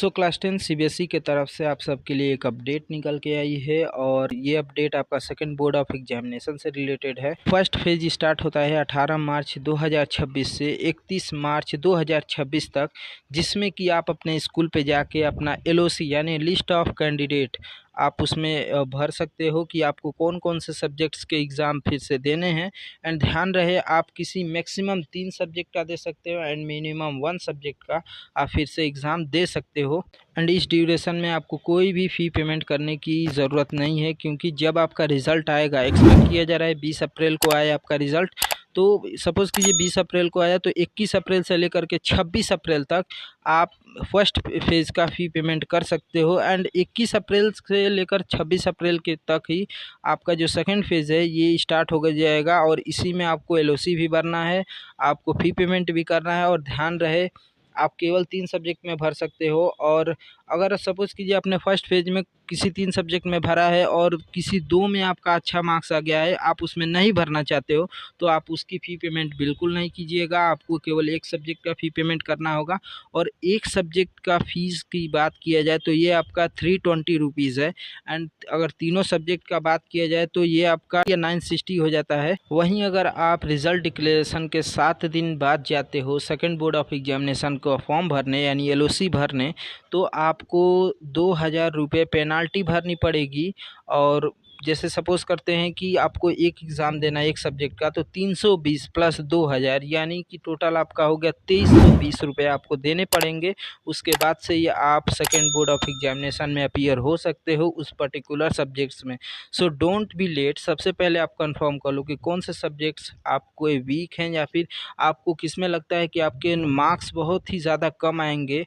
Class 10 CBSE के तरफ से आप सबके लिए एक अपडेट निकल के आई है और ये अपडेट आपका सेकंड बोर्ड ऑफ एग्जामिनेशन से रिलेटेड है। फर्स्ट फेज स्टार्ट होता है 18 मार्च 2026 से 31 मार्च 2026 तक, जिसमें कि आप अपने स्कूल पे जाके अपना एलओसी यानी लिस्ट ऑफ कैंडिडेट आप उसमें भर सकते हो कि आपको कौन कौन से सब्जेक्ट्स के एग्ज़ाम फिर से देने हैं। एंड ध्यान रहे, आप किसी मैक्सिमम 3 सब्जेक्ट का दे सकते हो एंड मिनिमम 1 सब्जेक्ट का आप फिर से एग्ज़ाम दे सकते हो। एंड इस ड्यूरेशन में आपको कोई भी फ़ी पेमेंट करने की ज़रूरत नहीं है, क्योंकि जब आपका रिज़ल्ट आएगा, एक्सपेक्ट किया जा रहा है 20 अप्रैल को आए आपका रिज़ल्ट। तो सपोज़ कीजिए 20 अप्रैल को आया, तो 21 अप्रैल से लेकर के 26 अप्रैल तक आप फर्स्ट फेज़ का फ़ी पेमेंट कर सकते हो। एंड 21 अप्रैल से लेकर 26 अप्रैल के तक ही आपका जो सेकंड फेज़ है ये स्टार्ट हो जाएगा, और इसी में आपको एलओसी भी भरना है, आपको फ़ी पेमेंट भी करना है। और ध्यान रहे, आप केवल 3 सब्जेक्ट में भर सकते हो। और अगर सपोज़ कीजिए आपने फर्स्ट फेज में किसी 3 सब्जेक्ट में भरा है और किसी 2 में आपका अच्छा मार्क्स आ गया है, आप उसमें नहीं भरना चाहते हो, तो आप उसकी फ़ी पेमेंट बिल्कुल नहीं कीजिएगा। आपको केवल एक सब्जेक्ट का फ़ी पेमेंट करना होगा। और एक सब्जेक्ट का फ़ीस की बात किया जाए तो ये आपका 320 रुपीज़ है। एंड अगर तीनों सब्जेक्ट का बात किया जाए तो ये आपका 960 हो जाता है। वहीं अगर आप रिज़ल्ट डिक्लेरेशन के 7 दिन बाद जाते हो सेकंड बोर्ड ऑफ एग्जामिनेशन का फॉर्म भरने यानी एलओसी भरने, तो आपको 2000 रुपये पेनाल्टी भरनी पड़ेगी। और जैसे सपोज़ करते हैं कि आपको एक एग्ज़ाम देना है एक सब्जेक्ट का, तो 320 प्लस 2000 यानी कि टोटल आपका हो गया 2320 रुपये आपको देने पड़ेंगे। उसके बाद से ये आप सेकंड बोर्ड ऑफ एग्जामिनेशन में अपीयर हो सकते हो उस पर्टिकुलर सब्जेक्ट्स में। So don't be late. सबसे पहले आप कंफर्म कर लो कि कौन से सब्जेक्ट्स आपको वीक हैं, या फिर आपको किस में लगता है कि आपके मार्क्स बहुत ही ज़्यादा कम आएंगे।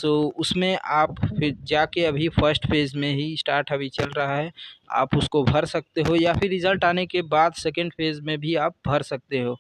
उसमें आप फिर जाके अभी फर्स्ट फेज़ में ही स्टार्ट अभी चल रहा है, आप उसको भर सकते हो, या फिर रिज़ल्ट आने के बाद सेकंड फेज़ में भी आप भर सकते हो।